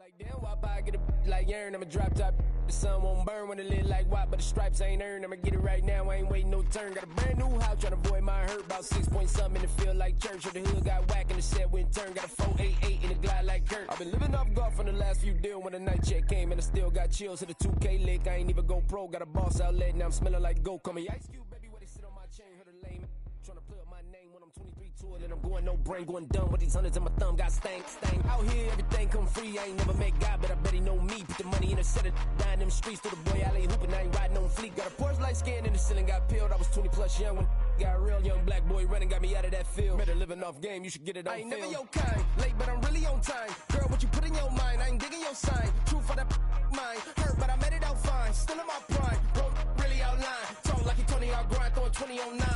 Like damn, why I get a like urn? I'm a drop top. The sun won't burn when it lit like what, but the stripes ain't earned. I'ma get it right now, I ain't waiting no turn. Got a brand new house, tryna avoid my hurt. About 6 point something in the field like church. Or the hood got whack and the set went turn. Got a 488 in the glide like Kurt. I've been living off golf on the last few deals. When the night check came and I still got chills. Hit a 2K lick, I ain't even go pro. Got a boss outlet, now I'm smelling like gold. Call me Ice Cube, baby, where they sit on my chain. Heard a lame tryna play up my name when I'm 23 to it. And I'm going no brain, going dumb with these hundreds in my thumb. Got stank. Out here, everything come free. I ain't never met God, but I bet he know me. Put the money in a set of down them streets. Through the boy alley hooping, I ain't riding on fleek. Got a Porsche light scan in the ceiling, got peeled. I was 20 plus young when got real. Young black boy running, got me out of that field. Better living off game, you should get it on film. I ain't never your kind, late but I'm really on time. Girl, what you put in your mind, I ain't digging your sign. True for that mind, hurt but I made it out fine. Still in my prime, bro, really outline. Talk like you Tony, I'll grind, throwing 20 on 9.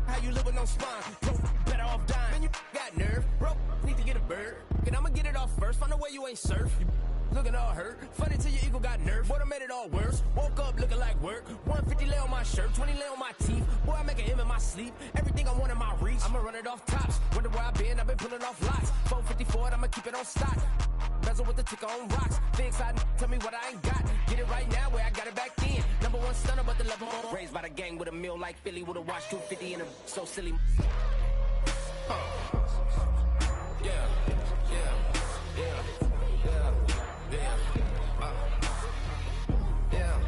How you living on spine, bro, better off dying. Man, you got nerve, bro, need to get a bird. And I'ma get it off first, find a way you ain't surf. You looking all hurt, funny till your ego got nerve. Boy, I made it all worse, woke up looking like work. 150 lay on my shirt, 20 lay on my teeth. Boy, I make an M in my sleep, everything I want in my reach. I'ma run it off tops, wonder where I've been pulling off lots. 454, I'ma keep it on stock. Bezel with the ticker on rocks. Big side, tell me what I ain't got. Get it right now where I got it back then. Number one stunner, but the level more. Raised by the gang with a meal like Philly, with a watch 250 and a so silly. Yeah, yeah, yeah, yeah, yeah, yeah.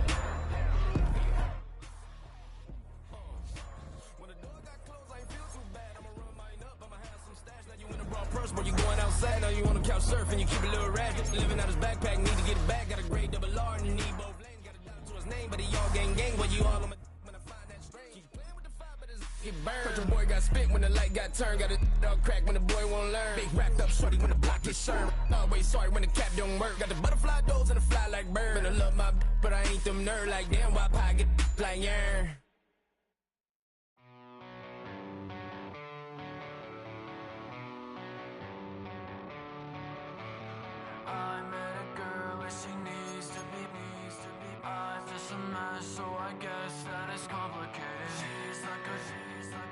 When the door got closed, I ain't feel too bad. I'ma run mine up, I'ma have some stash. Now you in a broad purse, but you going outside. Now you on the couch surfing, you keep a little ratchet. Living out his backpack, need to get it back. Got a grade double R and need both lanes. Got a dot to his name, but he all gang, but you all on my when I find that strange. Keep playing with the fire, but it's get burned. But your boy got spit when the light got turned. Got a dog crack when the boy won't learn. Big racked up shorty when the block gets served. Always sorry when the cap don't work. Got the butterfly doors and the fly like bird. And I love my but I ain't them nerd. Like damn, why pie get like yarn? I met a girl and she needs to be. I'm just a mess, so I guess that it's complicated. She's like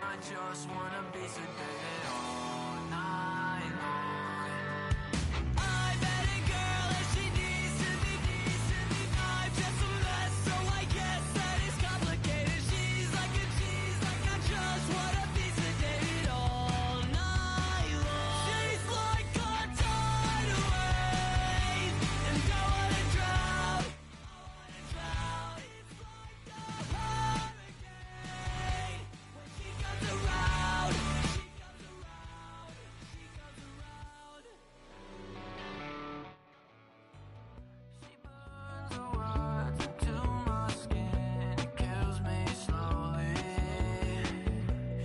I just wanna be sedated all night long. I met a girl and she needs to be. I'm just a mess, so I guess that it's complicated. She's like I just wanna be sedated all night long. She's like a tidal wave, and I wanna drown. It's like a hurricane. When she comes around, she burns the words into my skin. It kills me slowly.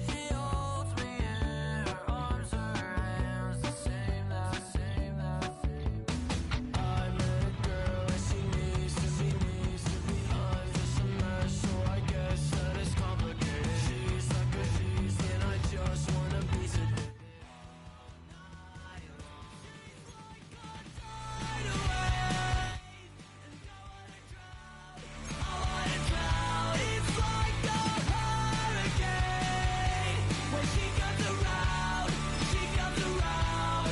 She holds me in her arms, her hands, the same. I met a girl and she needs to be. I'm just a mess, so I guess that it's complicated. She's like and I just wanna be sedated. Tidal wave, and I wanna drown. It's like a hurricane. When she comes around, she comes around.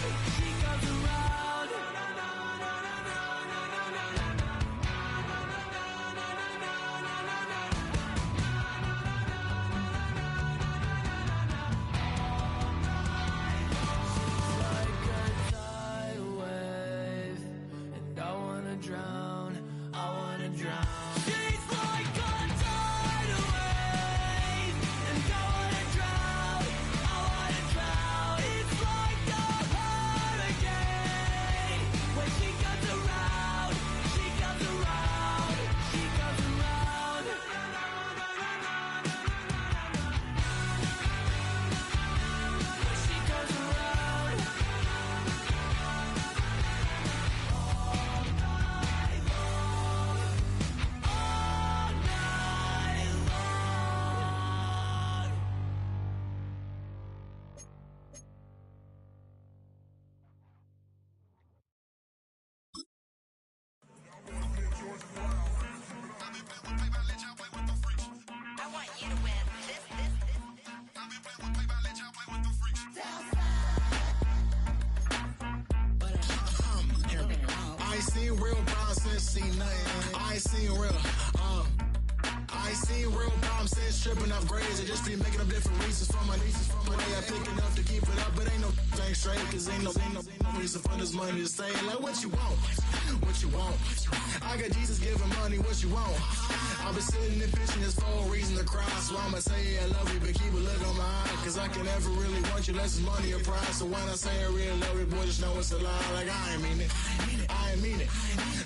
Like a tidal wave, and I wanna drown. She's like a tidal wave, and I wanna drown. It's like a hurricane. When she comes around, she comes around. She comes around. see nothing. I ain't seen real. I ain't seen real problems since stripping off grades. I just be making up different reasons for my nieces. From my day I pick enough to keep it up, but ain't no thing straight. Cause ain't no reason for this money to stay. Like what you want? What you want? I got Jesus giving money, what you want? I've been sitting and pitching this for a reason to cry. So I'ma say I love you, but keep a look on my eye. Cause I can never really want you unless it's money or pride. So when I say I really love you, boy, just know it's a lie. Like I ain't mean it. I ain't mean it.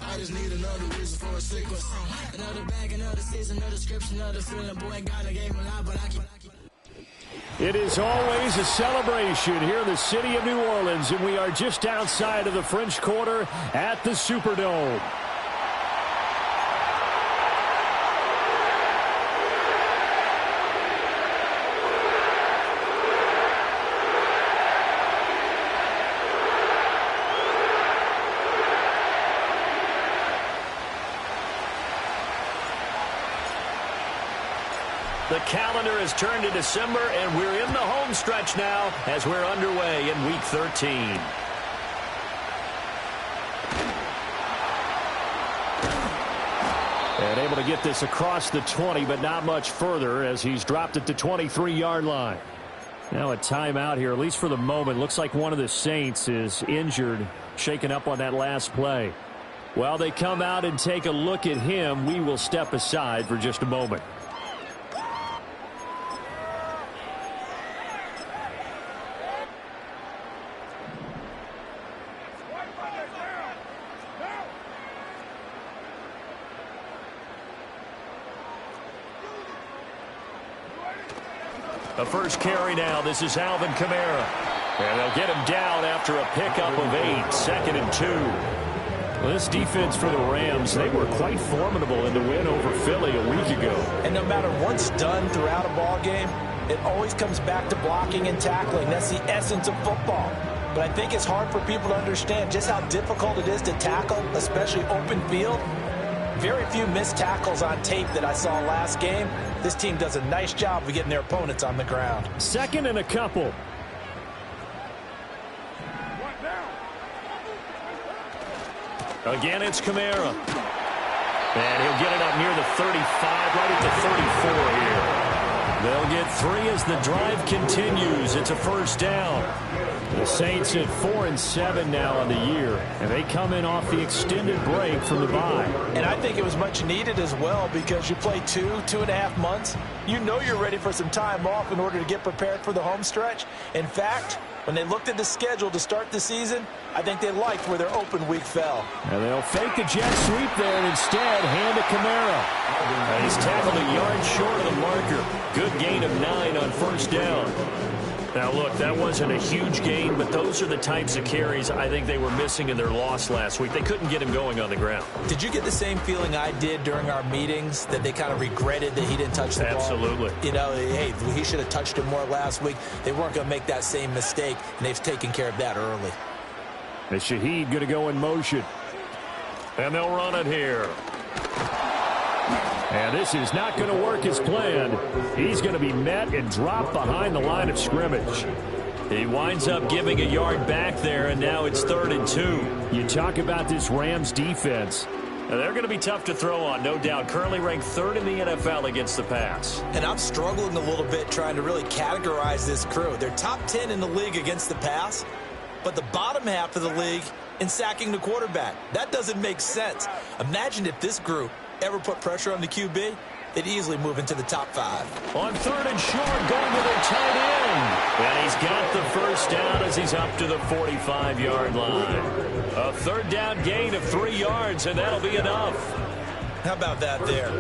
I just need another reason for a sickness. Another bag, another season, another description, another feeling. Boy, God, I gave him a lot, but I keep. It is always a celebration here in the city of New Orleans, and we are just outside of the French Quarter at the Superdome. The calendar has turned to December, and we're in the home stretch now as we're underway in Week 13. And able to get this across the 20, but not much further as he's dropped it to 23-yard line. Now a timeout here, at least for the moment. Looks like one of the Saints is injured, shaken up on that last play. While they come out and take a look at him, we will step aside for just a moment. The first carry now. This is Alvin Kamara. And they'll get him down after a pickup of 8. 2nd and 2. Well, this defense for the Rams, they were quite formidable in the win over Philly a week ago. And no matter what's done throughout a ball game, it always comes back to blocking and tackling. That's the essence of football. But I think it's hard for people to understand just how difficult it is to tackle, especially open field. Very few missed tackles on tape that I saw last game. This team does a nice job of getting their opponents on the ground. 2nd and a couple. Again, it's Kamara. And he'll get it up near the 35, right at the 34 here. They'll get 3 as the drive continues. It's a first down. The Saints at 4-7 now on the year, and they come in off the extended break from the bye. And I think it was much needed as well because you play 2.5 months. You know you're ready for some time off in order to get prepared for the home stretch. In fact, when they looked at the schedule to start the season, I think they liked where their open week fell. And they'll fake the jet sweep there and instead hand to Kamara. And he's tackled a yard short of the marker. Good gain of 9 on first down. Now, look, that wasn't a huge gain, but those are the types of carries I think they were missing in their loss last week. They couldn't get him going on the ground. Did you get the same feeling I did during our meetings, that they kind of regretted that he didn't touch the ball? Absolutely. You know, hey, he should have touched it more last week. They weren't going to make that same mistake, and they've taken care of that early. And Shaheed going to go in motion. And they'll run it here. And this is not going to work as planned. He's going to be met and dropped behind the line of scrimmage. He winds up giving a yard back there, and now it's 3rd and 2. You talk about this Rams defense. Now, they're going to be tough to throw on, no doubt. Currently ranked 3rd in the NFL against the pass. And I'm struggling a little bit trying to really categorize this crew. They're top 10 in the league against the pass, but the bottom half of the league in sacking the quarterback. That doesn't make sense. Imagine if this group ever put pressure on the QB, they'd easily move into the top 5. On 3rd and short, going to their tight end. And he's got the first down as he's up to the 45-yard line. A 3rd down gain of 3 yards, and that'll be enough. How about that there?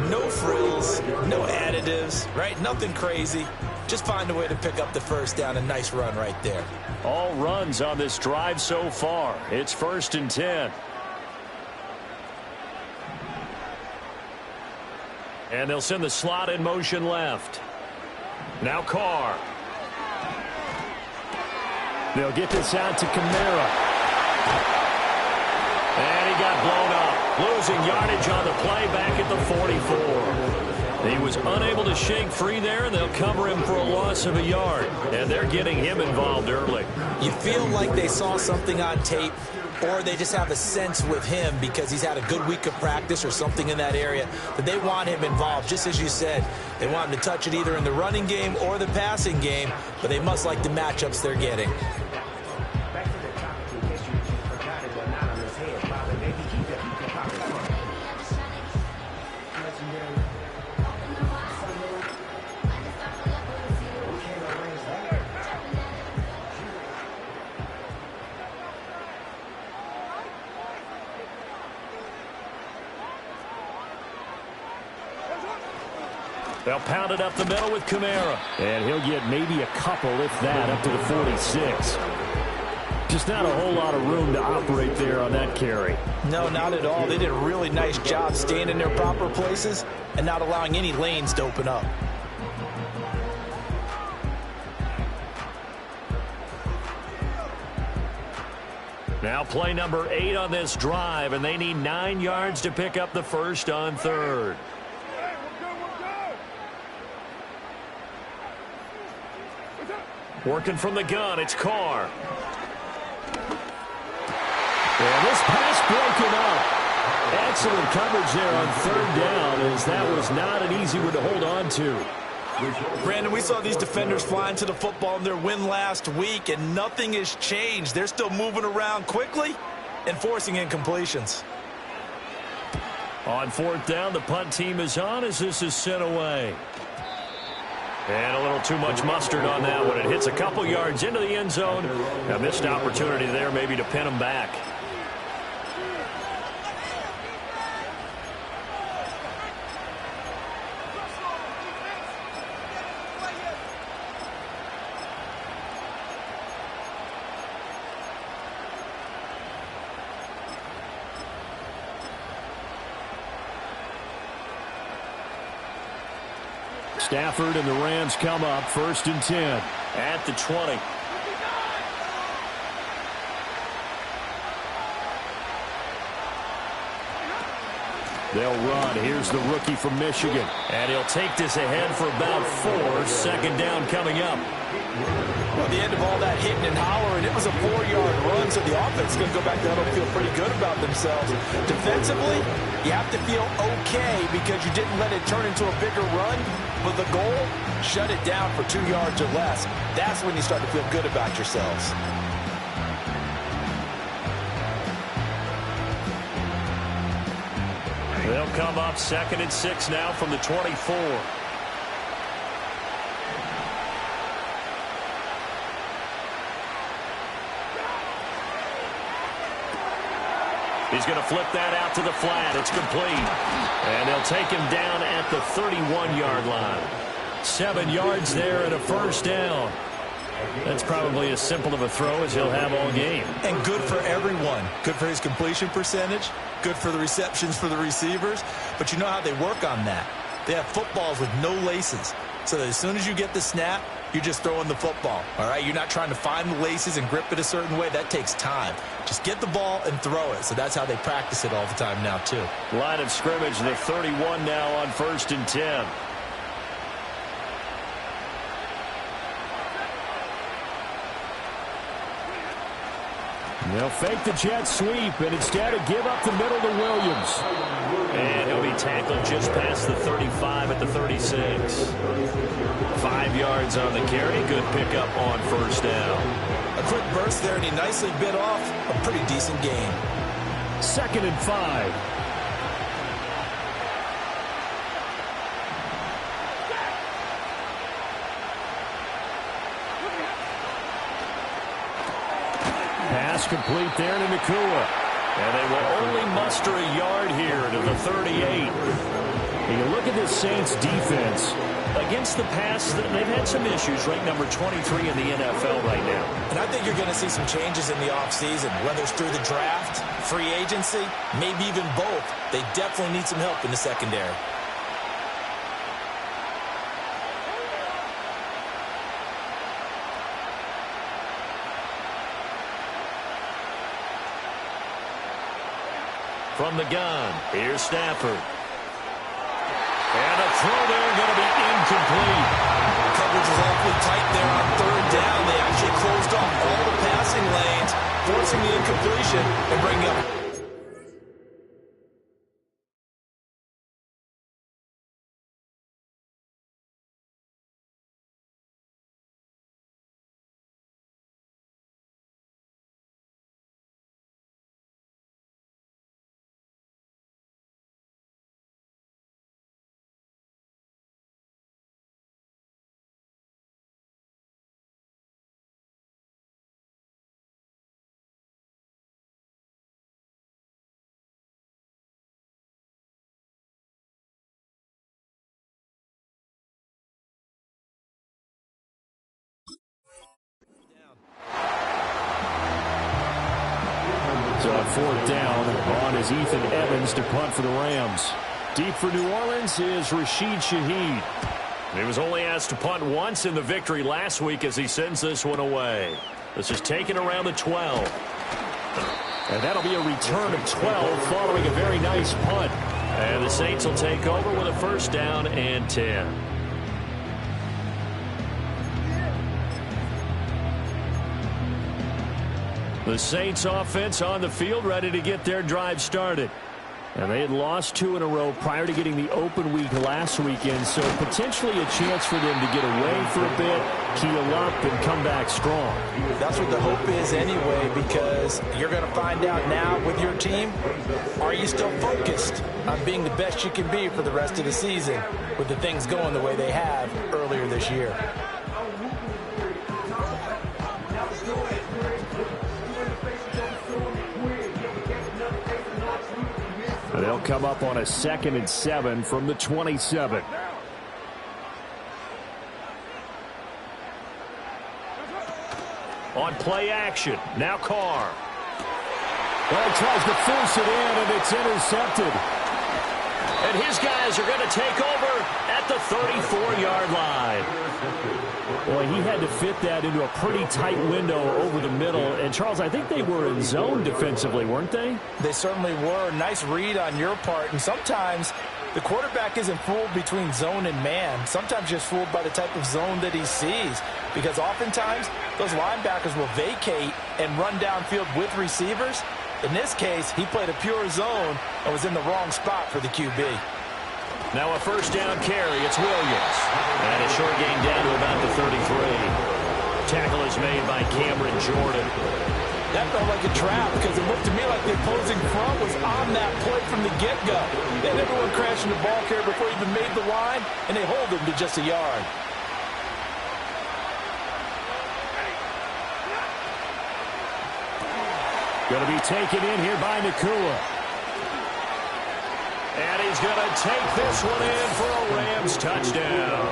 No frills, no additives, right? Nothing crazy. Just find a way to pick up the first down. A nice run right there. All runs on this drive so far. It's 1st and 10. And they'll send the slot in motion left. Now Carr. They'll get this out to Kamara. And he got blown up. Losing yardage on the play back at the 44. He was unable to shake free there, and they'll cover him for a loss of a yard. And they're getting him involved early. You feel like they saw something on tape or they just have a sense with him because he's had a good week of practice or something in that area that they want him involved. Just as you said, they want him to touch it either in the running game or the passing game, but they must like the matchups they're getting. They'll pound it up the middle with Kamara. And he'll get maybe a couple, if that, up to the 46. Just not a whole lot of room to operate there on that carry. No, not at all. They did a really nice job staying in their proper places and not allowing any lanes to open up. Now play number 8 on this drive, and they need 9 yards to pick up the first on third. Working from the gun, it's Carr. And this pass broken up. Excellent coverage there on third down, as that was not an easy one to hold on to. Brandon, we saw these defenders flying to the football in their win last week, and nothing has changed. They're still moving around quickly and forcing incompletions. On fourth down, the punt team is on as this is sent away. And a little too much mustard on that one. It hits a couple yards into the end zone. A missed opportunity there maybe to pin them back. Stafford and the Rams come up 1st and 10 at the 20. They'll run. Here's the rookie from Michigan. And he'll take this ahead for about 4. 2nd down coming up. Well, the end of all that hitting and hollering, it was a 4-yard run, so the offense is going to go back there and feel pretty good about themselves. Defensively, you have to feel okay because you didn't let it turn into a bigger run, but the goal, shut it down for 2 yards or less. That's when you start to feel good about yourselves. They'll come up 2nd and 6 now from the 24. He's going to flip that out to the flat. It's complete. And they'll take him down at the 31-yard line. 7 yards there and a first down. That's probably as simple of a throw as he'll have all game. And good for everyone. Good for his completion percentage. Good for the receptions for the receivers. But you know how they work on that. They have footballs with no laces. So that as soon as you get the snap, you're just throwing the football. All right, you're not trying to find the laces and grip it a certain way. That takes time. Just get the ball and throw it. So that's how they practice it all the time now, too. Line of scrimmage, the 31 now on 1st and 10. They'll fake the jet sweep and instead of give up the middle to Williams. And he'll be tackled just past the 35 at the 36. 5 yards on the carry. Good pickup on first down. A quick burst there, and he nicely bit off a pretty decent gain. 2nd and 5. Pass complete there to Nakua. And they will only muster a yard here to the 38. And you look at this Saints defense. Against the pass, they've had some issues. Ranked number 23 in the NFL right now. And I think you're going to see some changes in the offseason, whether it's through the draft, free agency, maybe even both. They definitely need some help in the secondary. From the gun, here's Stafford. And a throw there going to be incomplete. Coverage is awfully tight there on 3rd down. They actually closed off all the passing lanes, forced forcing the incompletion and bringing up. So on fourth down, on is Ethan Evans to punt for the Rams. Deep for New Orleans is Rashid Shaheed. He was only asked to punt once in the victory last week as he sends this one away. This is taken around the 12. And that'll be a return of 12 following a very nice punt. And the Saints will take over with a first down and 10. The Saints offense on the field ready to get their drive started. And they had lost 2 in a row prior to getting the open week last weekend, so potentially a chance for them to get away for a bit, keel up, and come back strong. That's what the hope is anyway, because you're going to find out now with your team, are you still focused on being the best you can be for the rest of the season with the things going the way they have earlier this year? They'll come up on a 2nd and 7 from the 27. On play action, now Carr. Well, he tries to force it in, and it's intercepted. And his guys are going to take over at the 34-yard line. Boy, he had to fit that into a pretty tight window over the middle. And, Charles, I think they were in zone defensively, weren't they? They certainly were. Nice read on your part. And sometimes the quarterback isn't fooled between zone and man. Sometimes just fooled by the type of zone that he sees. Because oftentimes those linebackers will vacate and run downfield with receivers. In this case, he played a pure zone and was in the wrong spot for the QB. Now a first down carry. It's Williams. And a short gain down to about the 33. Tackle is made by Cameron Jordan. That felt like a trap because it looked to me like the opposing front was on that play from the get-go. They had everyone crashing the ball carrier before he even made the line, and they hold him to just a yard. Going to be taken in here by Nacua. And he's going to take this one in for a Rams touchdown.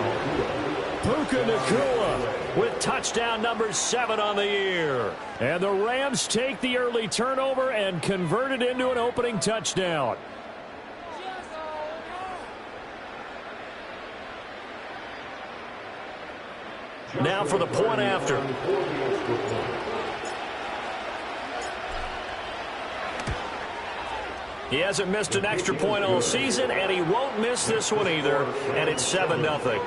Puka Nacua with touchdown number 7 on the year. And the Rams take the early turnover and convert it into an opening touchdown. Now for the point after. He hasn't missed an extra point all season, and he won't miss this one either, and it's 7-0.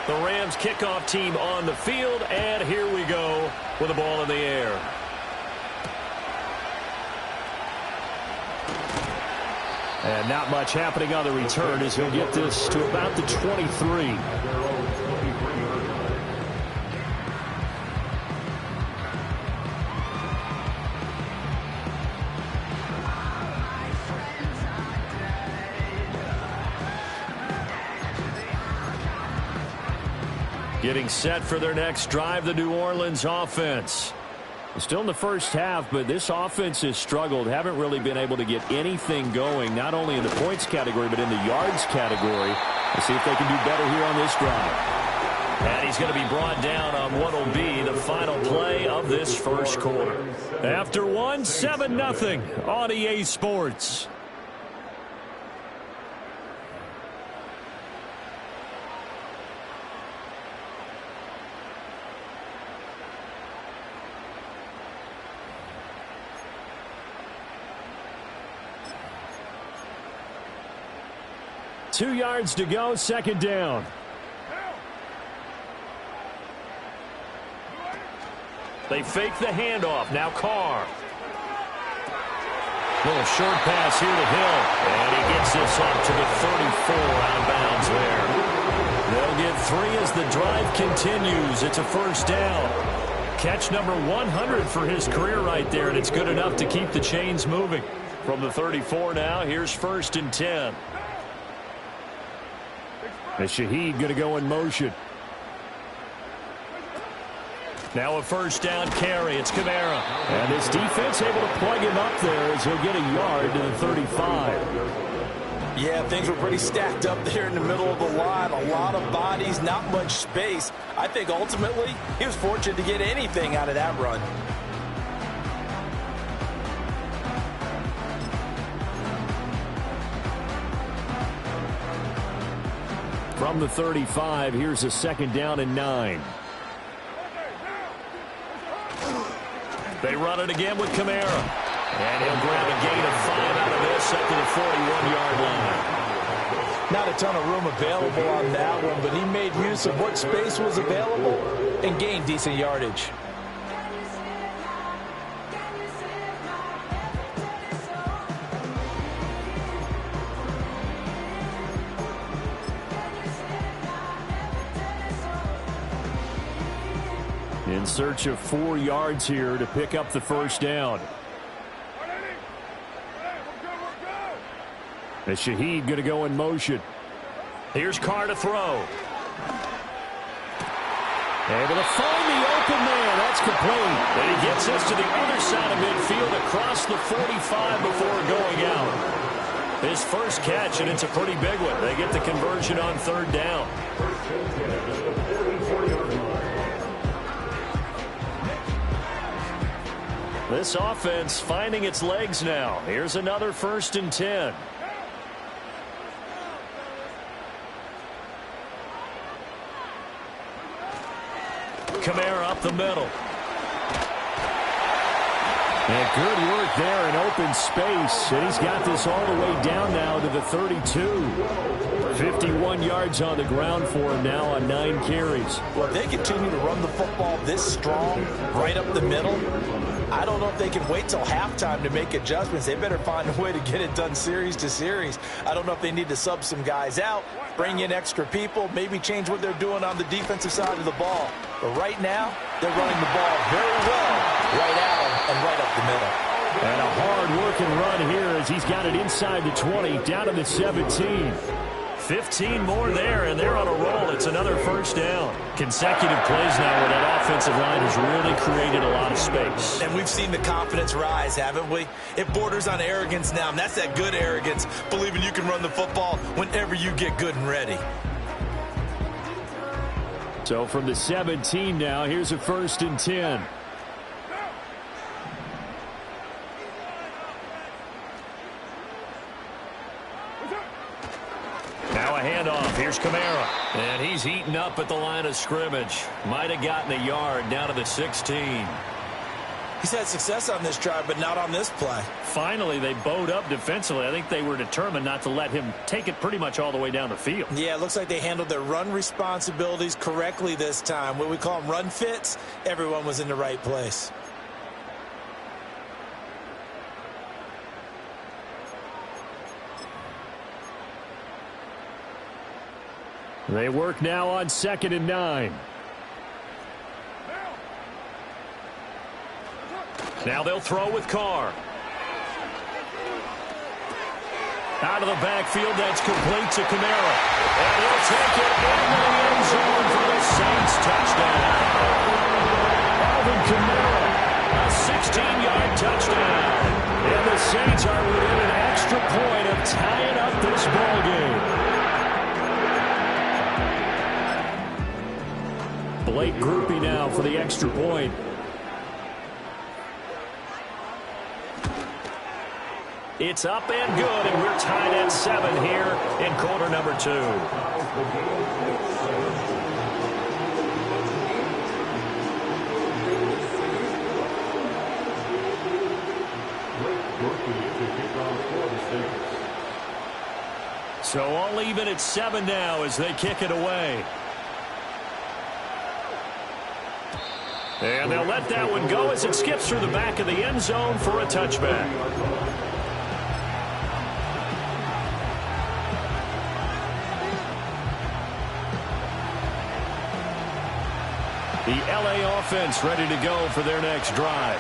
The Rams kickoff team on the field, and here we go with the ball in the air. And not much happening on the return as he'll get this to about the 23. Getting set for their next drive, the New Orleans offense. Still in the first half, but this offense has struggled. Haven't really been able to get anything going, not only in the points category, but in the yards category. Let's see if they can do better here on this drive. And he's going to be brought down on what will be the final play of this first quarter. After one, 7-0 on EA Sports. 2 yards to go, second down. They fake the handoff. Now Carr. Little short pass here to Hill. And he gets this up to the 34 out of bounds there. They'll get 3 as the drive continues. It's a first down. Catch number 100 for his career right there, and it's good enough to keep the chains moving. From the 34 now, here's 1st and 10. And Shaheed going to go in motion. Now a first down carry. It's Kamara. And his defense able to plug him up there as he'll get a yard to the 35. Yeah, things were pretty stacked up there in the middle of the line. A lot of bodies, not much space. I think ultimately he was fortunate to get anything out of that run. From the 35, here's a 2nd down and 9. They run it again with Kamara. And he'll grab a gain of 5 out of this up to the 41-yard line. Not a ton of room available on that one, but he made use of what space was available and gained decent yardage. In search of 4 yards here to pick up the first down. As Shaheed going to go in motion. Here's Carr to throw. Able to find the open man. That's complete. And he gets this to the other side of midfield across the 45 before going out. His first catch, and it's a pretty big one. They get the conversion on 3rd down. This offense finding its legs now. Here's another 1st and 10. Kamara up the middle. And good work there in open space. And he's got this all the way down now to the 32. 51 yards on the ground for him now on 9 carries. Well, if they continue to run the football this strong, right up the middle, I don't know if they can wait till halftime to make adjustments. They better find a way to get it done series to series. I don't know if they need to sub some guys out, bring in extra people, maybe change what they're doing on the defensive side of the ball. But right now, they're running the ball very well right at them and right up the middle. And a hard-working run here as he's got it inside the 20, down to the 17. 15 more there, and they're on a roll. It's another first down. Consecutive plays now where that offensive line has really created a lot of space. And we've seen the confidence rise, haven't we? It borders on arrogance now, and that's that good arrogance, believing you can run the football whenever you get good and ready. So from the 17 now, here's a 1st and 10. Now a handoff. Here's Kamara. And he's eaten up at the line of scrimmage. Might have gotten a yard down to the 16. He's had success on this drive, but not on this play. Finally, they bowed up defensively. I think they were determined not to let him take it pretty much all the way down the field. Yeah, it looks like they handled their run responsibilities correctly this time. What we call them run fits, everyone was in the right place. They work now on 2nd and 9. Now they'll throw with Carr. Out of the backfield, that's complete to Kamara. And he'll take it into the end zone for the Saints touchdown. Alvin Kamara, a 16-yard touchdown. And the Saints are within an extra point of tying up this ballgame. Blake Grupe now for the extra point. It's up and good, and we're tied at 7 here in quarter number 2. So all even at 7 now as they kick it away. And they'll let that one go as it skips through the back of the end zone for a touchback. The LA offense ready to go for their next drive.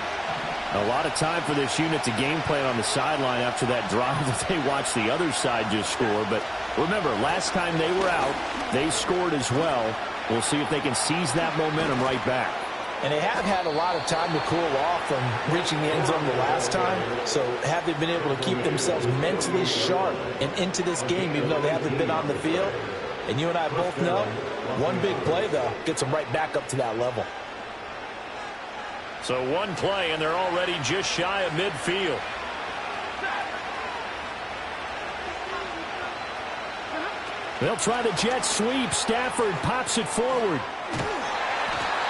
A lot of time for this unit to game plan on the sideline after that drive that they watched the other side just score. But remember, last time they were out, they scored as well. We'll see if they can seize that momentum right back. And they have had a lot of time to cool off from reaching the end zone the last time. So have they been able to keep themselves mentally sharp and into this game, even though they haven't been on the field? And you and I both know, one big play, though, gets them right back up to that level. So one play, and they're already just shy of midfield. They'll try the jet sweep. Stafford pops it forward.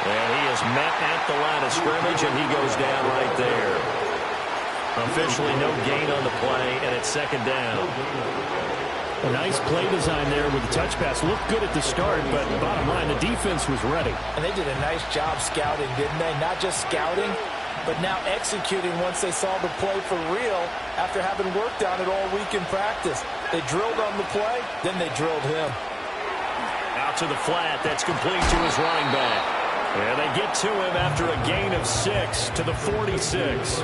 And he is met at the line of scrimmage, and he goes down right there. Officially no gain on the play, and it's second down. A nice play design there with the touch pass. Looked good at the start, but bottom line, the defense was ready. And they did a nice job scouting, didn't they? Not just scouting, but now executing once they saw the play for real after having worked on it all week in practice. They drilled on the play, then they drilled him. Out to the flat. That's complete to his running back. And they get to him after a gain of 6 to the 46.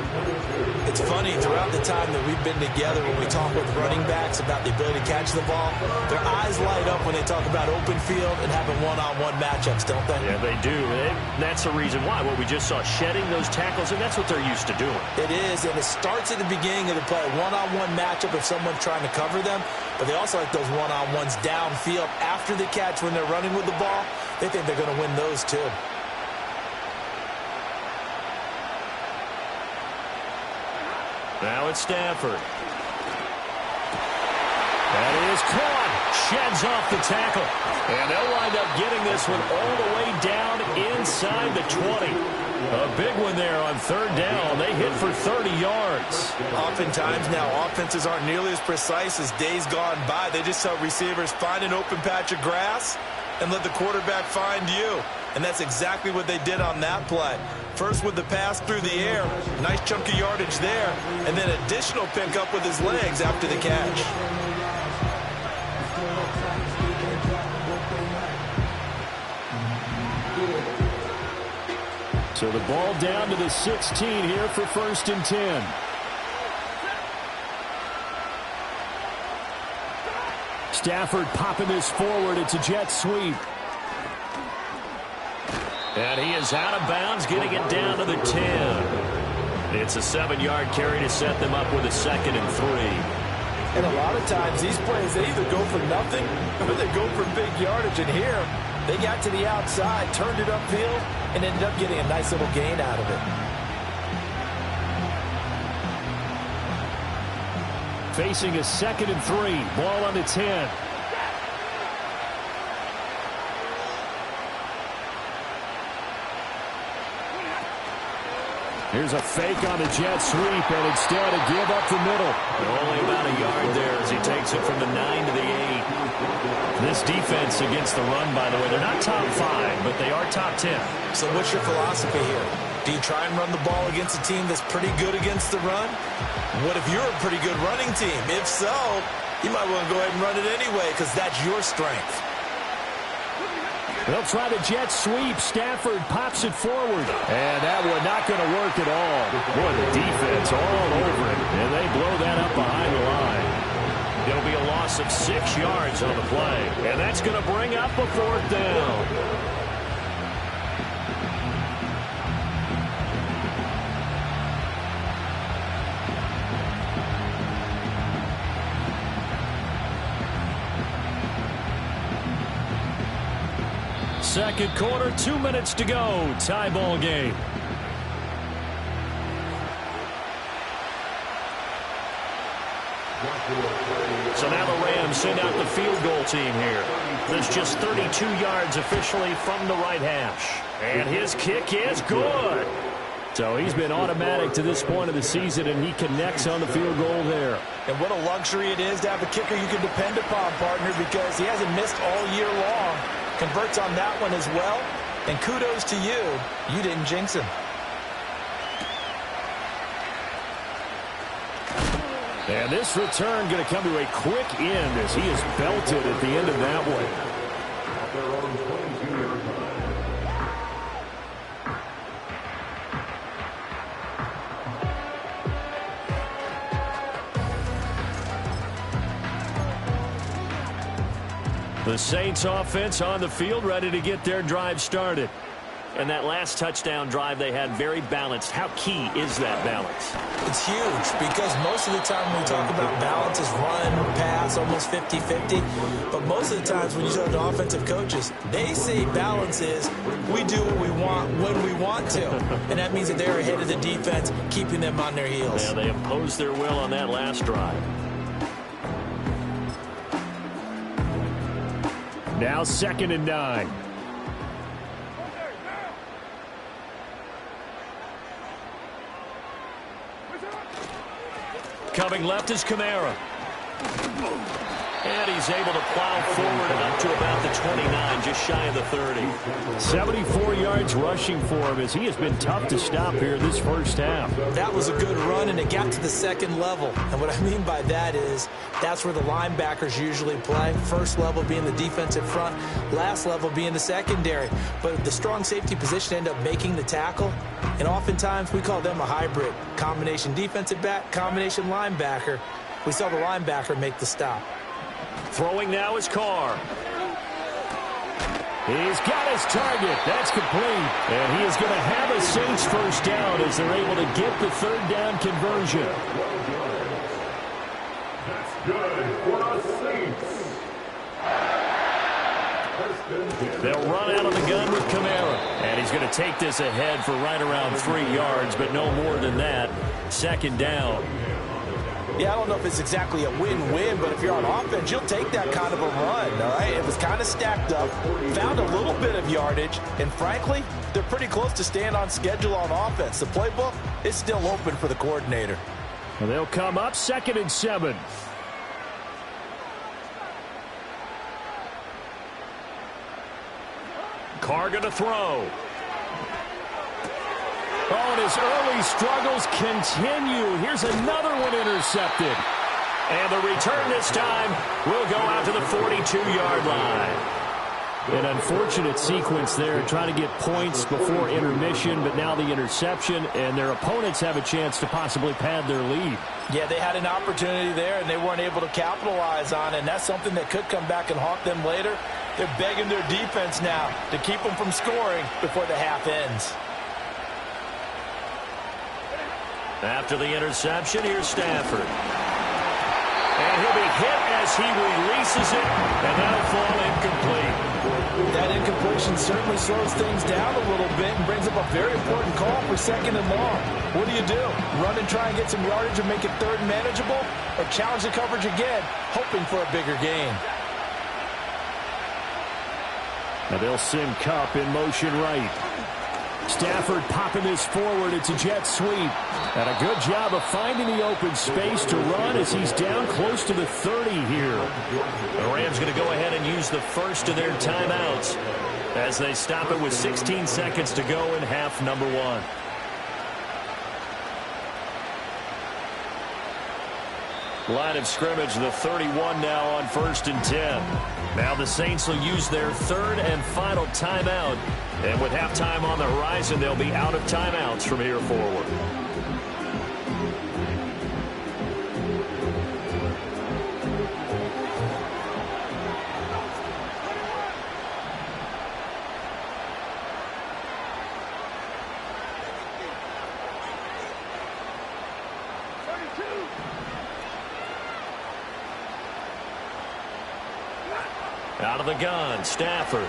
It's funny, throughout the time that we've been together, when we talk with running backs about the ability to catch the ball, their eyes light up when they talk about open field and having one-on-one matchups, don't they? Yeah, they do. That's the reason why. What we just saw, shedding those tackles, and that's what they're used to doing. It is, and it starts at the beginning of the play. One-on-one matchup if someone's trying to cover them, but they also like those one-on-ones downfield after the catch when they're running with the ball. They think they're going to win those too. Now it's Stafford. That is caught. Sheds off the tackle. And they'll wind up getting this one all the way down inside the 20. A big one there on third down. They hit for 30 yards. Oftentimes now, offenses aren't nearly as precise as days gone by. They just tell receivers, find an open patch of grass and let the quarterback find you. And that's exactly what they did on that play. First with the pass through the air, nice chunk of yardage there, and then additional pickup with his legs after the catch. So the ball down to the 16 here for 1st and 10. Stafford popping this forward. It's a jet sweep. And he is out of bounds, getting it down to the 10. It's a 7-yard carry to set them up with a 2nd and 3. And a lot of times these plays, they either go for nothing or they go for big yardage. And here, they got to the outside, turned it upfield, and ended up getting a nice little gain out of it. Facing a 2nd and 3. Ball on the 10. Here's a fake on the jet sweep, and instead a give up the middle. Only about a yard there as he takes it from the 9 to the 8. This defense against the run, by the way, they're not top 5, but they are top 10. So what's your philosophy here? Do you try and run the ball against a team that's pretty good against the run? What if you're a pretty good running team? If so, you might want to go ahead and run it anyway because that's your strength. They'll try the jet sweep. Stafford pops it forward. And that one not going to work at all. Boy, the defense all over it. And they blow that up behind the line. It'll be a loss of 6 yards on the play. And that's going to bring up a 4th down. Second quarter, 2 minutes to go. Tie ball game. So now the Rams send out the field goal team here. There's just 32 yards officially from the right hash. And his kick is good. So he's been automatic to this point of the season, and he connects on the field goal there. And what a luxury it is to have a kicker you can depend upon, partner, because he hasn't missed all year long. Converts on that one as well. And kudos to you. You didn't jinx him. And this return going to come to a quick end as he is belted at the end of that one. The Saints offense on the field, ready to get their drive started. And that last touchdown drive they had very balanced. How key is that balance? It's huge because most of the time when we talk about balance is run, pass, almost 50-50. But most of the times when you talk to offensive coaches, they say balance is we do what we want when we want to. And that means that they're ahead of the defense, keeping them on their heels. Yeah, they imposed their will on that last drive. Now 2nd and 9. Coming left is Kamara. And he's able to plow forward and up to about the 29, just shy of the 30. 74 yards rushing for him as he has been tough to stop here this first half. That was a good run, and it got to the second level. And what I mean by that is that's where the linebackers usually play. First level being the defensive front, last level being the secondary. But the strong safety position ended up making the tackle. And oftentimes we call them a hybrid. Combination defensive back, combination linebacker. We saw the linebacker make the stop. Throwing now is Carr. He's got his target. That's complete. And he is going to have a Saints first down as they're able to get the third down conversion. That's good for the Saints. They'll run out of the gun with Kamara. And he's going to take this ahead for right around 3 yards, but no more than that. 2nd down. Yeah, I don't know if it's exactly a win-win, but if you're on offense, you'll take that kind of a run, all right? It was kind of stacked up, found a little bit of yardage, and frankly, they're pretty close to staying on schedule on offense. The playbook is still open for the coordinator. Well, they'll come up 2nd and 7. Carr going to throw. Oh, and his early struggles continue. Here's another one intercepted. And the return this time will go out to the 42-yard line. An unfortunate sequence there, trying to get points before intermission, but now the interception, and their opponents have a chance to possibly pad their lead. Yeah, they had an opportunity there, and they weren't able to capitalize on it, and that's something that could come back and haunt them later. They're begging their defense now to keep them from scoring before the half ends. After the interception, here's Stafford. And he'll be hit as he releases it, and that'll fall incomplete. That incompletion certainly slows things down a little bit and brings up a very important call for 2nd and long. What do? Run and try and get some yardage and make it 3rd and manageable? Or challenge the coverage again, hoping for a bigger gain? Now they'll send Kupp in motion right. Stafford popping this forward. It's a jet sweep. And a good job of finding the open space to run as he's down close to the 30 here. The Rams going to go ahead and use the first of their timeouts as they stop it with 16 seconds to go in half number 1. Line of scrimmage, the 31 now on 1st and 10. Now the Saints will use their 3rd and final timeout. And with halftime on the horizon, they'll be out of timeouts from here forward. Out of the gun, Stafford.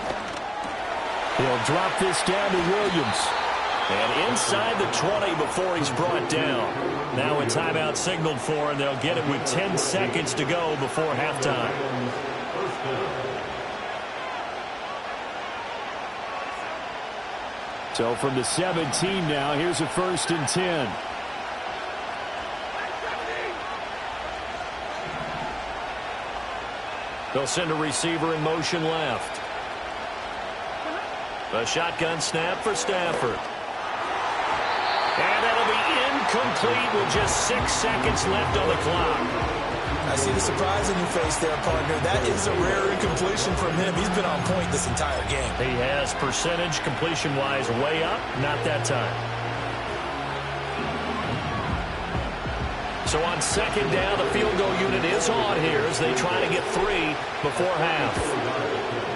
He'll drop this down to Williams. And inside the 20 before he's brought down. Now a timeout signaled for, and they'll get it with 10 seconds to go before halftime. So from the 17 now, here's a 1st and 10. They'll send a receiver in motion left. A shotgun snap for Stafford. And that'll be incomplete with just 6 seconds left on the clock. I see the surprise in your face there, partner. That is a rare incompletion from him. He's been on point this entire game. He has percentage completion-wise way up, not that time. So on 2nd down, the field goal unit is on here as they try to get 3 before half.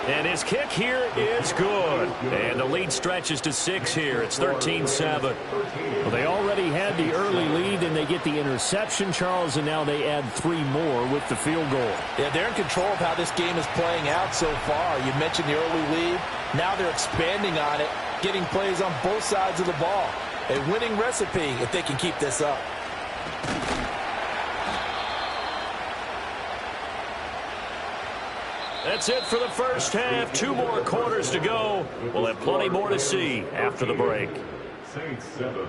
And his kick here is good. And the lead stretches to 6 here. It's 13-7. Well, they already had the early lead, and they get the interception, Charles, and now they add 3 more with the field goal. Yeah, they're in control of how this game is playing out so far. You mentioned the early lead. Now they're expanding on it, getting plays on both sides of the ball. A winning recipe if they can keep this up. That's it for the first half. 2 more quarters to go. We'll have plenty more to see after the break. Saints 7.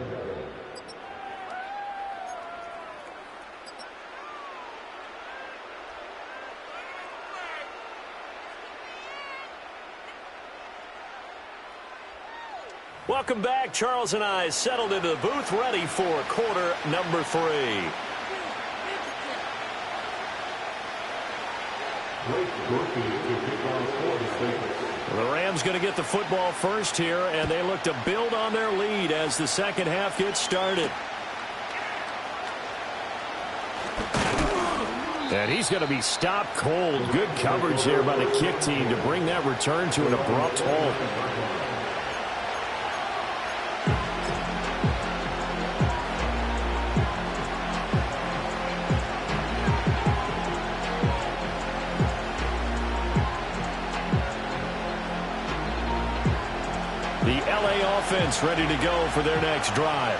Welcome back. Charles and I settled into the booth, ready for quarter number 3. The Rams going to get the football first here, and they look to build on their lead as the second half gets started. And he's going to be stopped cold. Good coverage there by the kick team to bring that return to an abrupt halt. Offense ready to go for their next drive.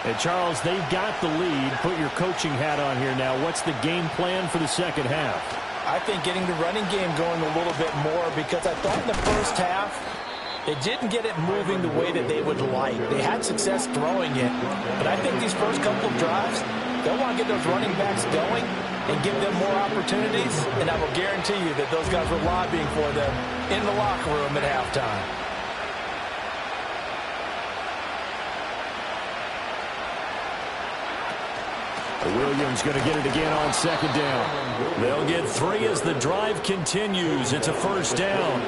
And Charles, they've got the lead. Put your coaching hat on here now. What's the game plan for the second half? I think getting the running game going a little bit more, because I thought in the first half they didn't get it moving the way that they would like. They had success throwing it, but I think these first couple of drives, they'll want to get those running backs going and give them more opportunities, and I will guarantee you that those guys were lobbying for them in the locker room at halftime. Williams going to get it again on 2nd down. They'll get 3 as the drive continues. It's a 1st down.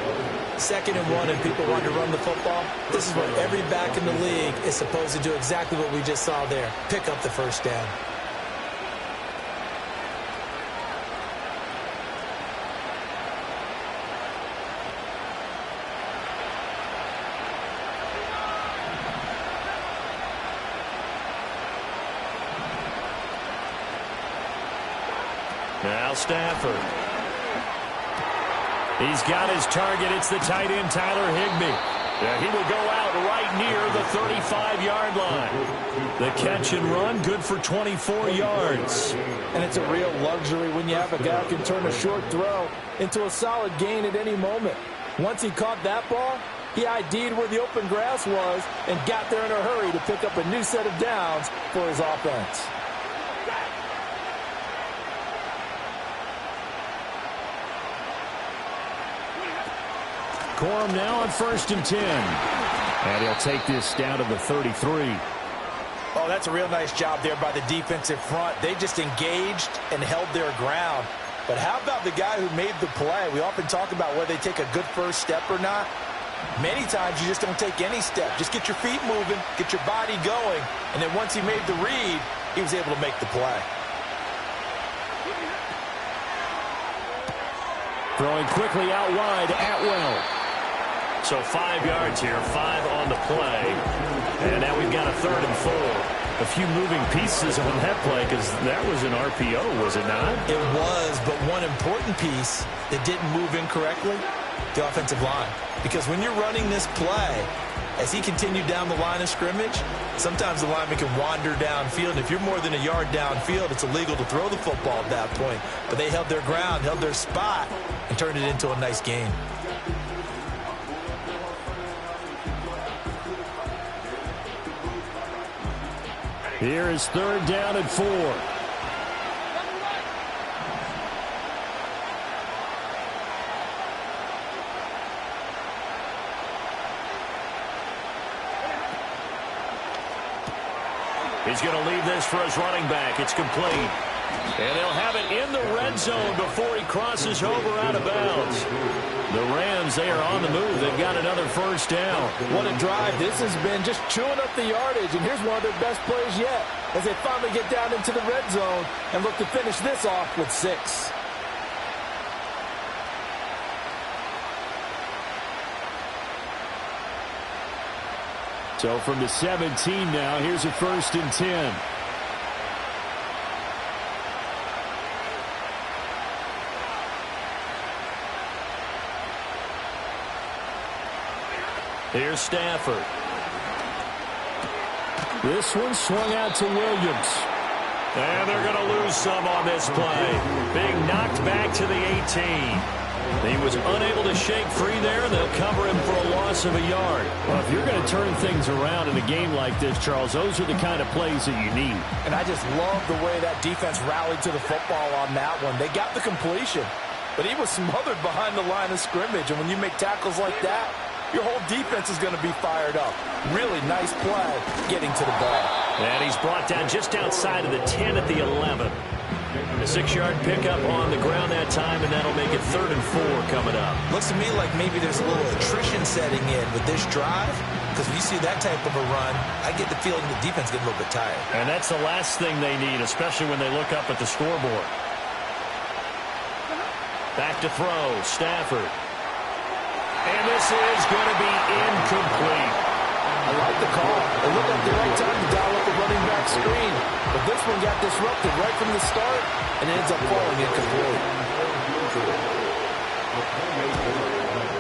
2nd and 1, and people want to run the football. This is what every back in the league is supposed to do, exactly what we just saw there. Pick up the 1st down. Now Stafford. He's got his target. It's the tight end, Tyler Higbee. Yeah, he will go out right near the 35-yard line. The catch and run, good for 24 yards. And it's a real luxury when you have a guy who can turn a short throw into a solid gain at any moment. Once he caught that ball, he ID'd where the open grass was and got there in a hurry to pick up a new set of downs for his offense. Corum now on 1st and 10. And he'll take this down to the 33. Oh, that's a real nice job there by the defensive front. They just engaged and held their ground. But how about the guy who made the play? We often talk about whether they take a good first step or not. Many times you just don't take any step. Just get your feet moving, get your body going, and then once he made the read, he was able to make the play. Throwing quickly out wide, Atwell. So 5 yards here, 5 on the play. And now we've got a 3rd and 4. A few moving pieces on that play because that was an RPO, was it not? It was, but one important piece that didn't move incorrectly, the offensive line. Because when you're running this play, as he continued down the line of scrimmage, sometimes the lineman can wander downfield. If you're more than a yard downfield, it's illegal to throw the football at that point. But they held their ground, held their spot, and turned it into a nice game. Here is 3rd down and 4. He's going to leave this for his running back. It's complete. And they'll have it in the red zone before he crosses over out of bounds. The Rams, they are on the move. They've got another 1st down. What a drive this has been, just chewing up the yardage. And here's one of their best plays yet as they finally get down into the red zone and look to finish this off with 6. So from the 17 now, here's a 1st and 10. Here's Stafford. This one swung out to Williams. And they're going to lose some on this play. Being knocked back to the 18. He was unable to shake free there. They'll cover him for a loss of a yard. Well, if you're going to turn things around in a game like this, Charles, those are the kind of plays that you need. And I just love the way that defense rallied to the football on that one. They got the completion, but he was smothered behind the line of scrimmage. And when you make tackles like that, your whole defense is going to be fired up. Really nice play getting to the ball. And he's brought down just outside of the 10 at the 11. A 6-yard pickup on the ground that time, and that'll make it 3rd and 4 coming up. Looks to me like maybe there's a little attrition setting in with this drive, because when you see that type of a run, I get the feeling the defense get a little bit tired. And that's the last thing they need, especially when they look up at the scoreboard. Back to throw, Stafford. And this is going to be incomplete. I like the call. It looked like the right time to dial up the running back screen. But this one got disrupted right from the start and ends up falling incomplete.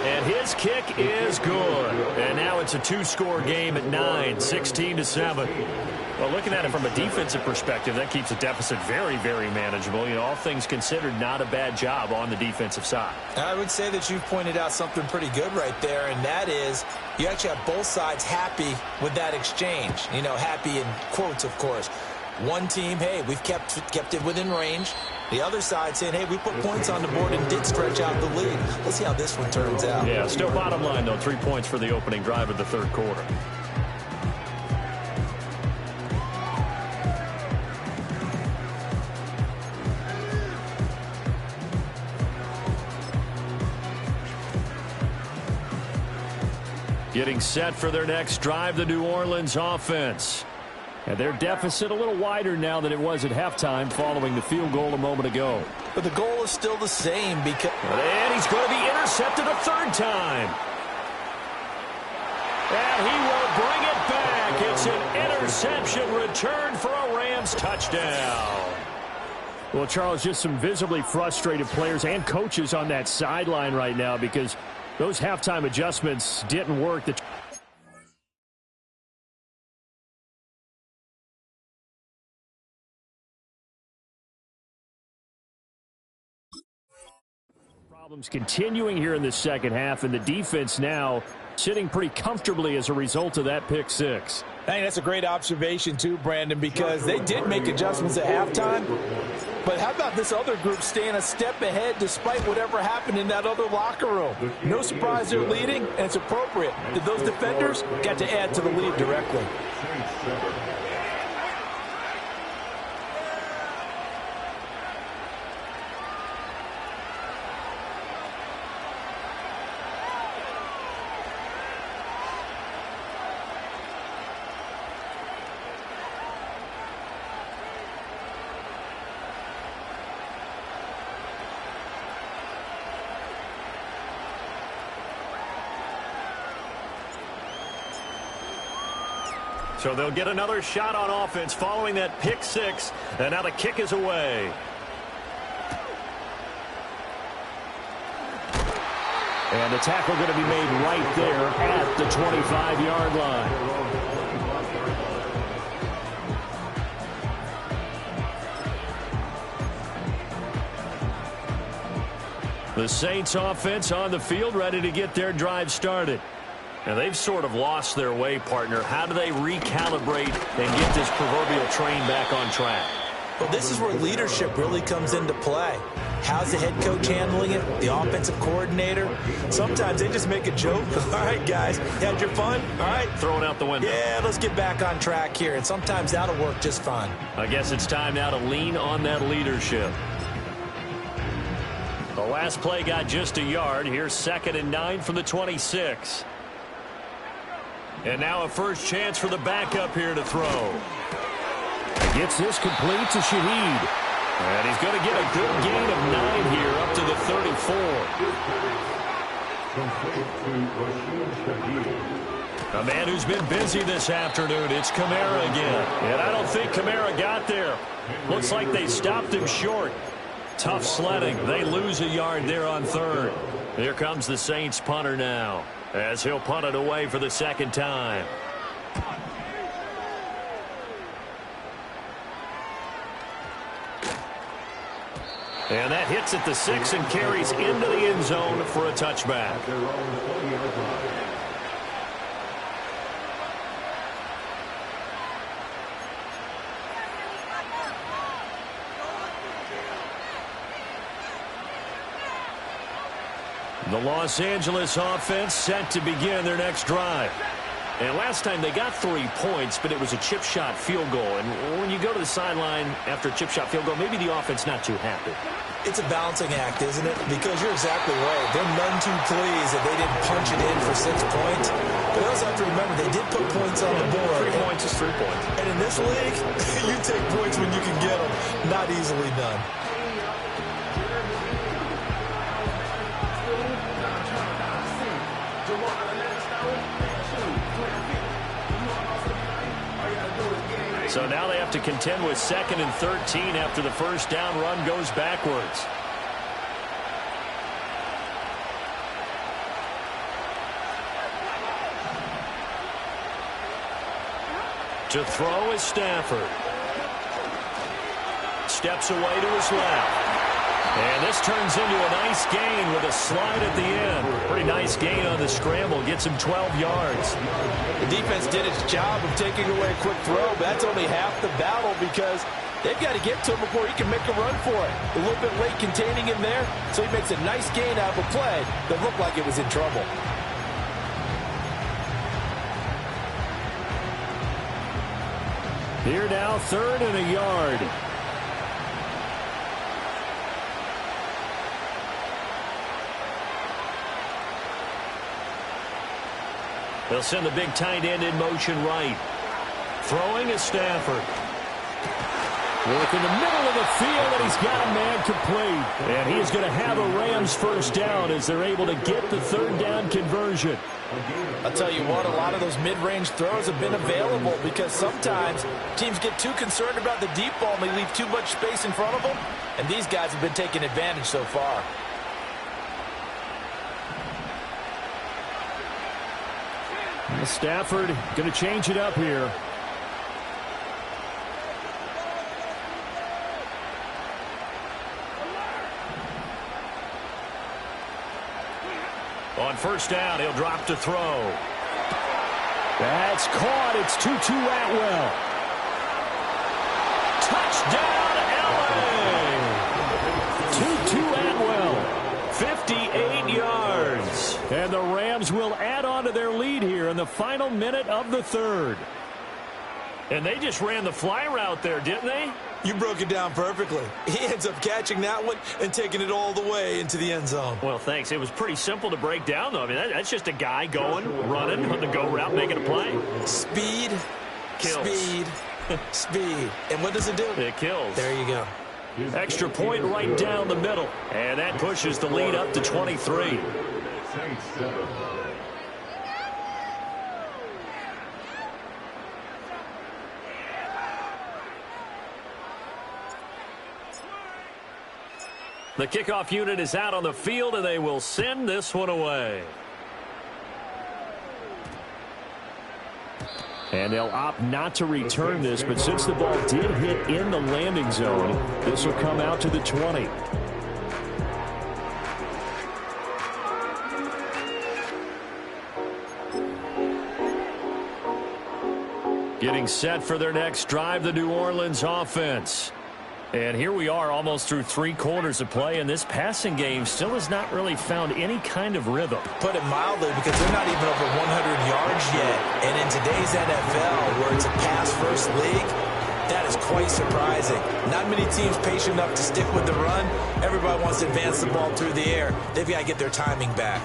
And his kick is good. And now it's a 2-score game at 9, 16-7. Well, looking at it from a defensive perspective, that keeps the deficit very, very manageable. You know, all things considered, not a bad job on the defensive side. I would say that you've pointed out something pretty good right there, and that is you actually have both sides happy with that exchange. You know, happy in quotes, of course. One team, hey, we've kept it within range. The other side saying, hey, we put points on the board and did stretch out the lead. Let's see how this one turns out. Yeah, still bottom line, though, 3 points for the opening drive of the 3rd quarter. Getting set for their next drive, the New Orleans offense. And their deficit a little wider now than it was at halftime following the field goal a moment ago. But the goal is still the same because... And he's going to be intercepted a 3rd time. And he will bring it back. It's an interception return for a Rams touchdown. Well, Charles, just some visibly frustrated players and coaches on that sideline right now because those halftime adjustments didn't work. The problems continuing here in the second half, and the defense now sitting pretty comfortably as a result of that pick 6. I think that's a great observation too, Brandon, because they did make adjustments at halftime. But how about this other group staying a step ahead despite whatever happened in that other locker room? No surprise they're leading, and it's appropriate that those defenders got to add to the lead directly. So they'll get another shot on offense following that pick 6, and now the kick is away. And the tackle going to be made right there at the 25-yard line. The Saints offense on the field, ready to get their drive started. And they've sort of lost their way, partner. How do they recalibrate and get this proverbial train back on track? Well, this is where leadership really comes into play. How's the head coach handling it? The offensive coordinator? Sometimes they just make a joke. All right, guys, you had your fun? All right. Throwing out the window. Yeah, let's get back on track here. And sometimes that'll work just fine. I guess it's time now to lean on that leadership. The last play got just a yard. Here's 2nd and 9 from the 26. And now a first chance for the backup here to throw. Gets this complete to Shaheed. And he's going to get a good gain of 9 here up to the 34. A man who's been busy this afternoon. It's Kamara again. And I don't think Kamara got there. Looks like they stopped him short. Tough sledding. They lose a yard there on 3rd. Here comes the Saints punter now, as he'll punt it away for the 2nd time. And that hits at the 6 and carries into the end zone for a touchback. The Los Angeles offense set to begin their next drive. And last time they got 3 points, but it was a chip shot field goal. And when you go to the sideline after a chip shot field goal, maybe the offense not too happy. It's a balancing act, isn't it? Because you're exactly right. They're none too pleased that they didn't punch it in for 6 points. But you also have to remember, they did put points on the board. 3 points is 3 points. And in this league, you take points when you can get them. Not easily done. So now they have to contend with 2nd and 13 after the first down run goes backwards. To throw is Stafford. Steps away to his left. And this turns into a nice gain with a slide at the end. Pretty nice gain on the scramble. Gets him 12 yards. The defense did its job of taking away a quick throw, but that's only half the battle because they've got to get to him before he can make a run for it. A little bit late containing him there, so he makes a nice gain out of a play that looked like it was in trouble. Here now, 3rd and a yard. They'll send the big tight end in motion right. Throwing is Stafford. Work in the middle of the field, and he's got a man complete. And he is going to have a Rams first down as they're able to get the 3rd down conversion. I'll tell you what, a lot of those mid-range throws have been available because sometimes teams get too concerned about the deep ball and they leave too much space in front of them. And these guys have been taking advantage so far. Stafford going to change it up here. On first down, he'll drop to throw. That's caught. It's Tutu Atwell. Touchdown, LA! Tutu Atwell, 58 yards. And the Rams will add on to their lead here in the final minute of the 3rd. And they just ran the fly route there, didn't they? You broke it down perfectly. He ends up catching that one and taking it all the way into the end zone. Well, thanks. It was pretty simple to break down, though. I mean, that's just a guy going, running on the go route, making a play. Speed, kills. Speed, speed. And what does it do? It kills. There you go. Extra point right down the middle. And that pushes the lead up to 23. The kickoff unit is out on the field, and they will send this one away. And they'll opt not to return this, but since the ball did hit in the landing zone, this will come out to the 20. Getting set for their next drive, the New Orleans offense. And here we are almost through 3 quarters of play, and this passing game still has not really found any kind of rhythm. Put it mildly, because they're not even over 100 yards yet. And in today's NFL, where it's a pass-first league, that is quite surprising. Not many teams patient enough to stick with the run. Everybody wants to advance the ball through the air. They've got to get their timing back.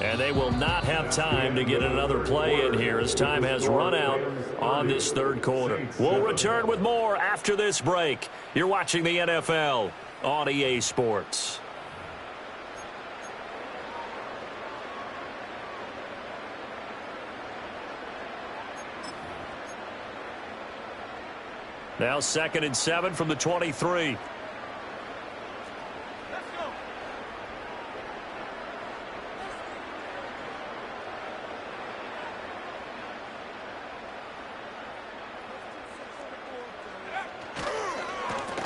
And they will not have time to get another play in here as time has run out on this 3rd quarter. We'll return with more after this break. You're watching the NFL on EA Sports. Now 2nd and 7 from the 23.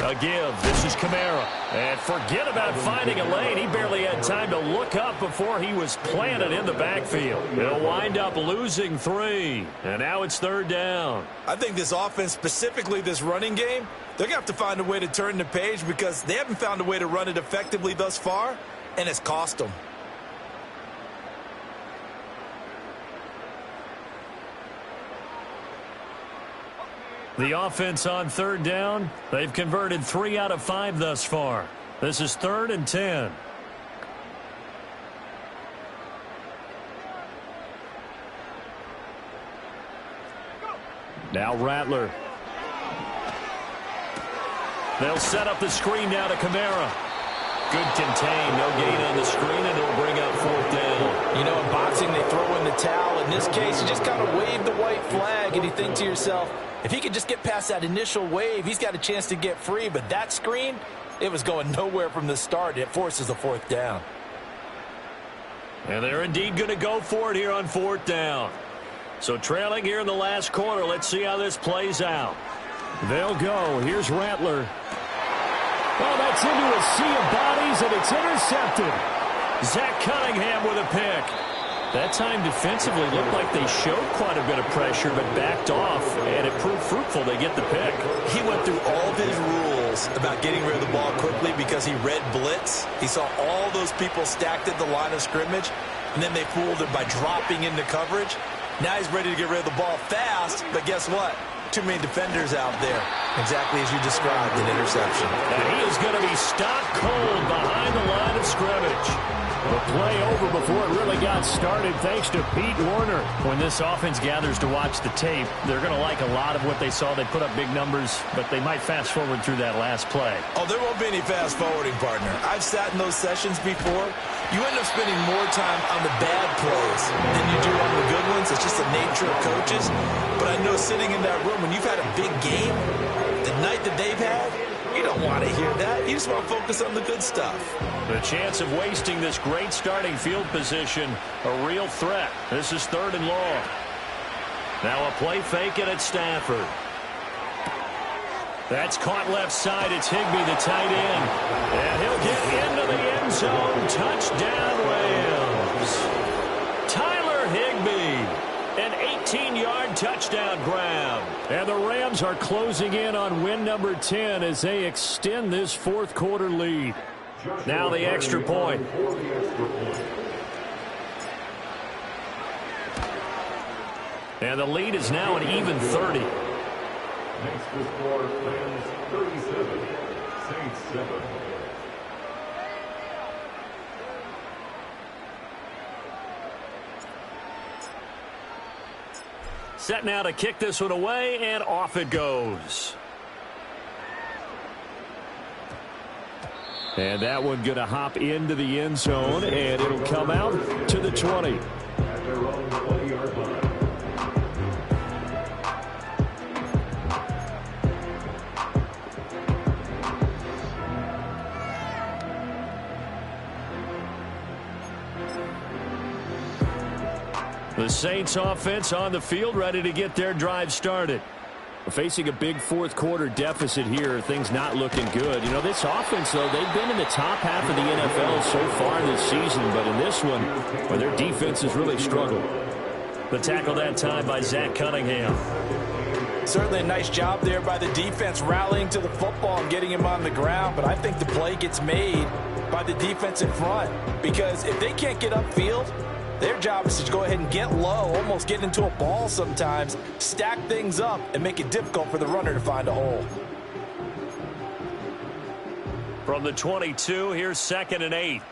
A give. This is Kamara. And forget about finding a lane. He barely had time to look up before he was planted in the backfield. He'll wind up losing 3. And now it's 3rd down. I think this offense, specifically this running game, they're going to have to find a way to turn the page because they haven't found a way to run it effectively thus far, and it's cost them. The offense on 3rd down, they've converted 3 out of 5 thus far. This is 3rd and 10. Now Rattler. They'll set up the screen now to Kamara. Good contain, no gain on the screen, and it'll bring up 4th down. You know, in boxing, they throw in the towel. In this case, you just kind of wave the white flag, and you think to yourself, if he could just get past that initial wave, he's got a chance to get free. But that screen, it was going nowhere from the start. It forces a 4th down. And they're indeed going to go for it here on 4th down. So trailing here in the last quarter, let's see how this plays out. They'll go. Here's Rattler. Oh, that's into a sea of bodies, and it's intercepted. Zach Cunningham with a pick. That time defensively looked like they showed quite a bit of pressure but backed off, and it proved fruitful. They get the pick. He went through all of his rules about getting rid of the ball quickly because he read blitz. He saw all those people stacked at the line of scrimmage, and then they fooled him by dropping into coverage. Now he's ready to get rid of the ball fast, but guess what? Too many defenders out there. Exactly as you described, an interception. And he is going to be stopped cold behind the line of scrimmage. The play over before it really got started thanks to Pete Werner. When this offense gathers to watch the tape, they're going to like a lot of what they saw. They put up big numbers, but they might fast forward through that last play. Oh, there won't be any fast forwarding, partner. I've sat in those sessions before. You end up spending more time on the bad plays than you do on the good ones. It's just the nature of coaches. But I know sitting in that room, when you've had a big game, the night that they've had, you don't want to hear that. You just want to focus on the good stuff. The chance of wasting this great starting field position, a real threat. This is 3rd and long. Now a play fake it at Stafford. That's caught left side. It's Higbee, the tight end. And he'll get into the end zone. Touchdown, Rams. Tyler Higbee. An 18-yard touchdown grab. And the Rams are closing in on win number 10 as they extend this 4th quarter lead. Now the extra point. And the lead is now an even 30. Next to score, Rams 37, Saints 7. Set now to kick this one away, and off it goes. And that one going to hop into the end zone, and it'll come out to the 20. At their own 20-yard line. The Saints offense on the field ready to get their drive started. Facing a big fourth-quarter deficit here, things not looking good. You know, this offense, though, they've been in the top half of the NFL so far this season, but in this one, well, their defense has really struggled. The tackle that time by Zach Cunningham. Certainly a nice job there by the defense rallying to the football and getting him on the ground, but I think the play gets made by the defense in front, because if they can't get upfield, their job is to go ahead and get low, almost get into a ball sometimes, stack things up, and make it difficult for the runner to find a hole. From the 22, here's 2nd and 8.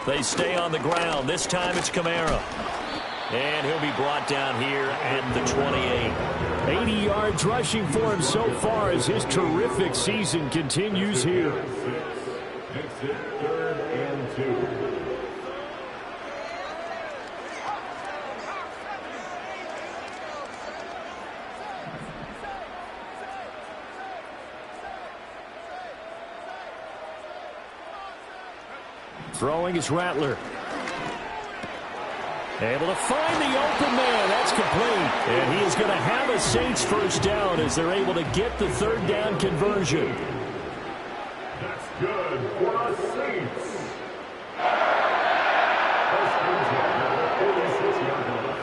They stay on the ground. This time it's Kamara. And he'll be brought down here at the 28. 80 yards rushing for him so far as his terrific season continues here. Exit 3rd and 2. Throwing is Rattler. Able to find the open man. That's complete. And he is going to have a Saints first down as they're able to get the 3rd down conversion. That's good for the Saints. First and 10 at the 46-yard line.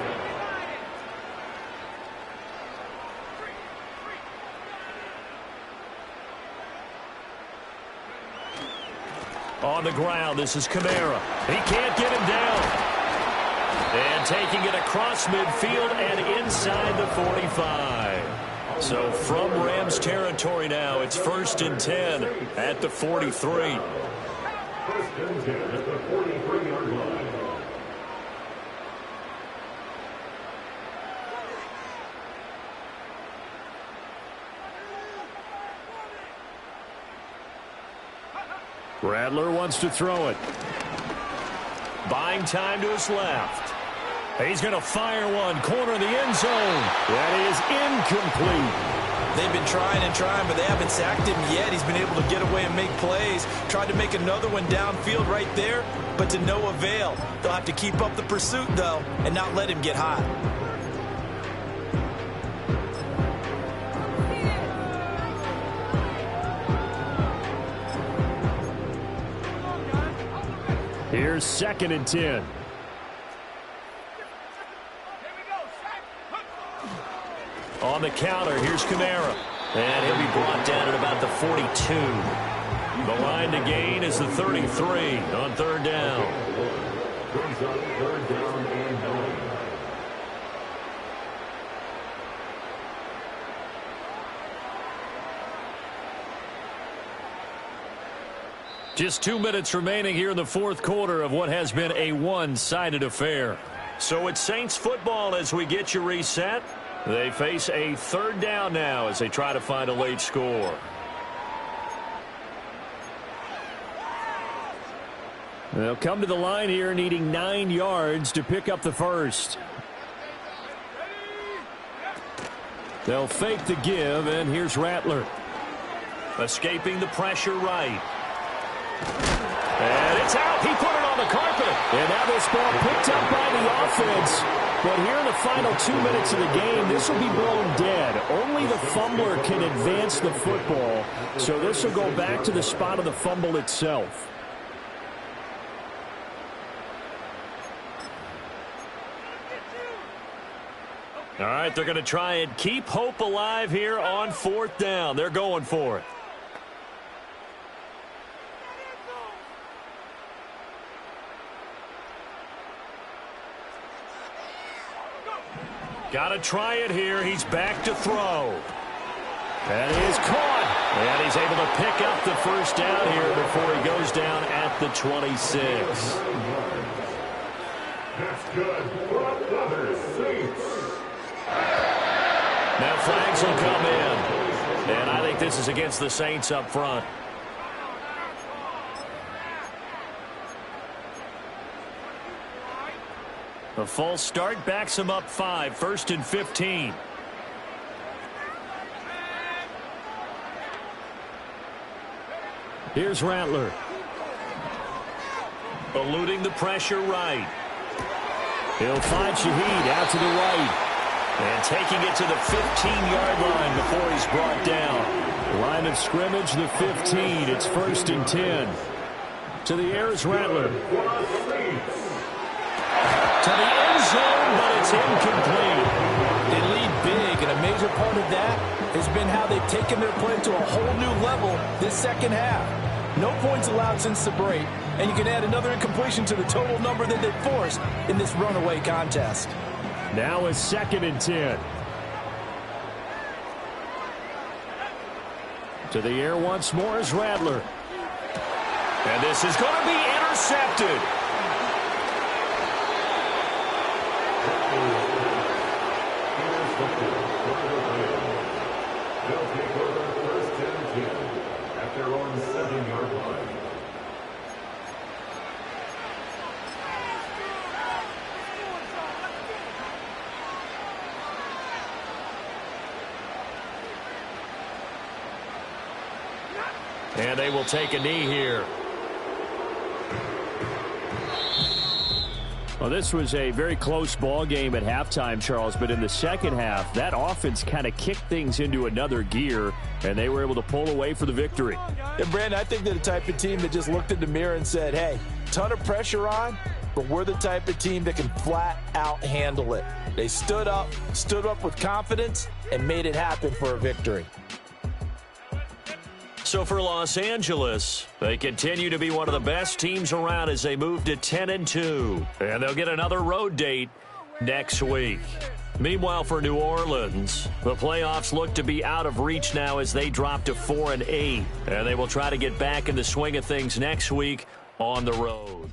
On the ground, this is Kamara. He can't get him down. And taking it across midfield and inside the 45. So from Rams territory now, it's 1st and 10 at the 43. First and 10 at the 43-yard line. Rattler wants to throw it. Buying time to his left. He's going to fire one. Corner of the end zone. That is incomplete. They've been trying and trying, but they haven't sacked him yet. He's been able to get away and make plays. Tried to make another one downfield right there, but to no avail. They'll have to keep up the pursuit, though, and not let him get hot. Here's 2nd and 10. On the counter, here's Kamara. And he'll be brought down at about the 42. The line to gain is the 33 on 3rd down. Brings up 3rd down and 9. Just 2 minutes remaining here in the 4th quarter of what has been a one-sided affair. So it's Saints football as we get you reset. They face a 3rd down now as they try to find a late score. They'll come to the line here needing 9 yards to pick up the first. They'll fake the give, and here's Rattler. Escaping the pressure right. And it's out. He put it on the carpet. And now this ball picked up by the offense. But here in the final 2 minutes of the game, this will be blown dead. Only the fumbler can advance the football. So this will go back to the spot of the fumble itself. All right, they're going to try and keep hope alive here on 4th down. They're going for it. Got to try it here. He's back to throw. That is caught. And he's able to pick up the first down here before he goes down at the 26. That's good for the Saints. Now flags will come in. And I think this is against the Saints up front. A false start backs him up 5. 1st and 15. Here's Rattler. Eluding the pressure right. He'll find Shaheed out to the right. And taking it to the 15-yard line before he's brought down. Line of scrimmage, the 15. It's 1st and 10. To the air is Rattler. To the end zone, but it's incomplete. They lead big, and a major part of that has been how they've taken their play to a whole new level this second half. No points allowed since the break, and you can add another incompletion to the total number that they've forced in this runaway contest. Now it's 2nd and 10. To the air once more is Rattler. And this is going to be intercepted. They'll take over 1st and 10 at their own 7-yard line. And they will take a knee here. Well, this was a very close ball game at halftime, Charles, but in the second half, that offense kind of kicked things into another gear, and they were able to pull away for the victory. And, Brandon, I think they're the type of team that just looked in the mirror and said, hey, ton of pressure on, but we're the type of team that can flat out handle it. They stood up with confidence, and made it happen for a victory. So for Los Angeles, they continue to be one of the best teams around as they move to 10-2. And they'll get another road date next week. Meanwhile, for New Orleans, the playoffs look to be out of reach now as they drop to 4-8. And they will try to get back in the swing of things next week on the road.